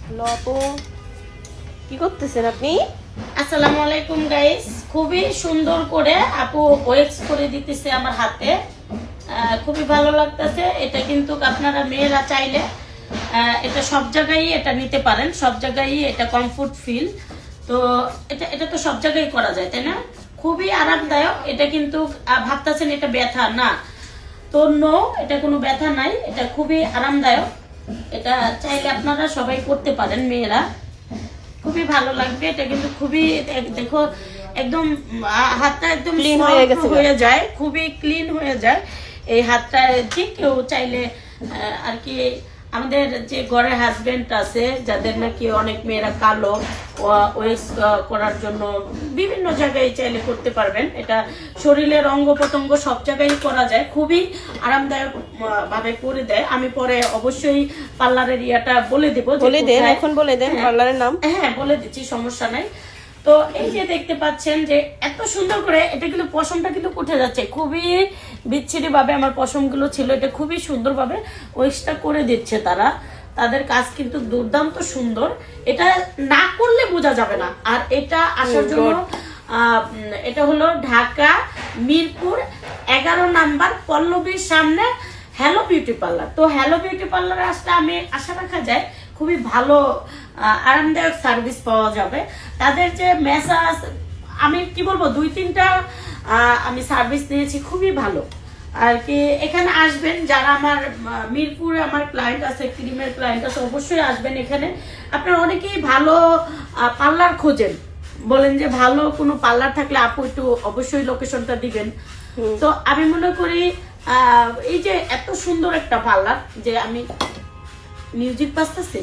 Hello আপু, কি করতেছেন আপনি? আসসালামু আলাইকুম গাইস, খুবই সুন্দর করে আপু ওয়েক্স করে দিতেছে আমার হাতে। খুবই ভালো লাগতেছে। এটা কিন্তু আপনারা মেয়েরা চাইলে এটা সব জায়গায় এটা নিতে পারেন, সব জায়গায় এটা কমফোর্ট ফিল। তো এটা এটা তো সব জায়গায় করা যায়, তাই না? খুবই আরামদায়ক। এটা কিন্তু ভাবতেছেন এটা ব্যথা না, তো নো, এটা কোনো ব্যথা নাই, এটা খুবই আরামদায়ক। এটা চাইলে আপনারা সবাই করতে পারেন মেয়েরা, খুবই ভালো লাগবে। এটা কিন্তু খুবই দেখো একদম হাতটা একদম ক্লিন হয়ে যায়, খুবই ক্লিন হয়ে যায় এই হাতটা। যে কেউ চাইলে আর কি, আমাদের যে ঘরে হাজবেন্ড আছে যাদের নাকি অনেক মেয়েরা কালো, ওয়েক্স করার জন্য বিভিন্ন জায়গায় চাইলে করতে পারবেন। এটা শরীরের অঙ্গ প্রত্যঙ্গ সব জায়গায় করা যায়, খুবই আরামদায়ক ভাবে করে দেয়। আমি পরে অবশ্যই পার্লারের ইয়াটা বলে দেবো, বলে দেন, এখন বলে দেন পার্লারের নাম। হ্যাঁ বলে দিচ্ছি, সমস্যা নাই। তো এই যে দেখতে পাচ্ছেন যে এত সুন্দর করে, এটা কিন্তু পশমটা কিন্তু উঠে যাচ্ছে, খুবই বিচ্ছিরি ভাবে আমার পশমগুলো ছিল, এটা খুবই সুন্দরভাবে ওয়েক্সটা করে দিচ্ছে তারা। তাদের কাজ কিন্তু দুর্দান্ত সুন্দর, এটা না করলে বোঝা যাবে না। আর এটা আসার জন্য এটা হলো ঢাকা মিরপুর 11 নাম্বার পল্লবীর সামনে হ্যালো বিউটি পার্লার। তো হ্যালো বিউটি পার্লারে আসলে আমি আশা রাখা যায় খুবই ভালো আরামদায়ক সার্ভিস পাওয়া যাবে। তাদের যে ম্যাসাজ, আমি কি বলবো, 2-3টা আমি সার্ভিস নিয়েছি, খুবই ভালো আর কি। এখানে আসবেন যারা আমার মিরপুরে আমার ক্লায়েন্ট আছে, ক্রিমের ক্লায়েন্ট আছে, অবশ্যই আসবেন এখানে। আপনারা অনেকেই ভালো পার্লার খোঁজেন, বলেন যে ভালো কোনো পার্লার থাকলে আপু একটু অবশ্যই লোকেশনটা দিবেন। তো আমি মনে করি এই যে এত সুন্দর একটা পার্লার, যে আমি মিউজিক বাজতেছে,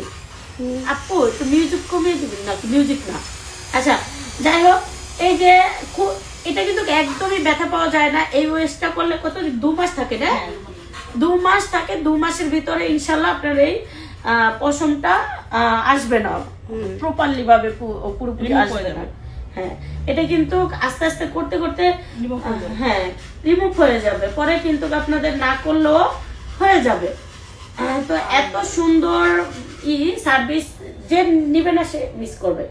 আপু একটু মিউজিক কমিয়ে দিবেন না? মিউজিক না, আচ্ছা যাই হোক। এই যে এটা কিন্তু একদমই ব্যথা পাওয়া যায় না। এই ওয়েস্টটা করলে কত 2 মাস থাকে না? 2 মাস থাকে। 2 মাসের ভিতরে ইনশাল্লাহ আপনার এই পশমটা আসবে না, প্রপারলি ভাবে পুরোপুরি আসবে না। হ্যাঁ, এটা কিন্তু আস্তে আস্তে করতে করতে হ্যাঁ রিমুভ হয়ে যাবে, পরে কিন্তু আপনাদের না করলেও হয়ে যাবে। তো এত সুন্দর সার্ভিস, যে নিবে না সে মিস করবে।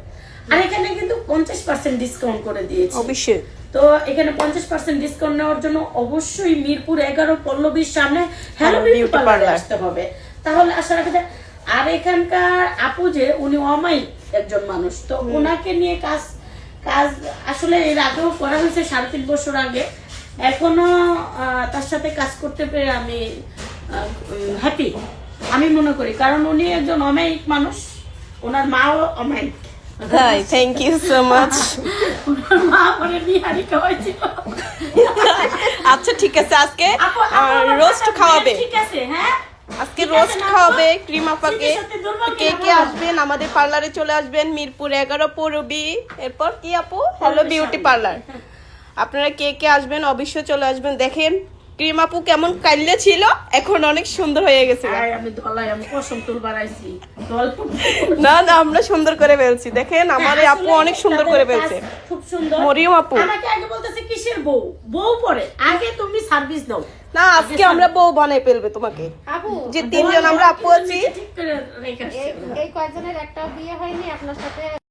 আর এখানে কিন্তু 50% ডিসকাউন্ট করে দিয়েছে অবশ্যই। তো এখানে 50% ডিসকাউন্ট নেওয়ার জন্য অবশ্যই মিরপুর 11 পল্লবীর সামনে হ্যালো বিউটি পার্লারে আসতে হবে, তাহলে আশা রাখা যায়। আর এখানকার আপু যে উনি অমায়িক একজন মানুষ, তো ওনাকে নিয়ে কাজ আসলে এর আগেও করা হয়েছে 3.5 বছর আগে। এখনো তার সাথে কাজ করতে পেরে আমি হ্যাপি আমি মনে করি, কারণ উনি একজন অমায়িক মানুষ, ওনার মাও অমায়িক। Hi, thank you so much. ওনার মা বলে বিহারি খাওয়াইছিল। আচ্ছা ঠিক আছে, আজকে রোস্ট খাওয়াবে। ঠিক আছে, হ্যাঁ আজকে রোস্ট খাওয়াবে ক্রিম আপাকে। কে কে আসবেন আমাদের পার্লারে চলে আসবেন, মিরপুর 11 পৌরবী। এরপর কি আপু? Hello beauty parlour. আপনারা কে কে আসবেন অবশ্যই চলে আসবেন। দেখেন ক্রিম আপু কেমন কাইলে ছিল, এখন অনেক সুন্দর হয়ে গেছে। আমি ধলাই, আমি পশম তুল বাড়াইছি। না না, আমরা সুন্দর করে ফেলছি। দেখেন আমার এই আপু অনেক সুন্দর করে ফেলছে, খুব সুন্দর। মরিয়ম আপু আমাকে আগে বলতেছে কিসের বউ, বউ পরে আগে তুমি সার্ভিস দাও। না, আজকে আমরা বউ বানাই ফেলবে তোমাকে। আপু যে 3 জন আমরা আপু আছি, ঠিক করে রেখে আসছি। এই কয়েকজনের একটা বিয়ে হয়নি আপনার সাথে?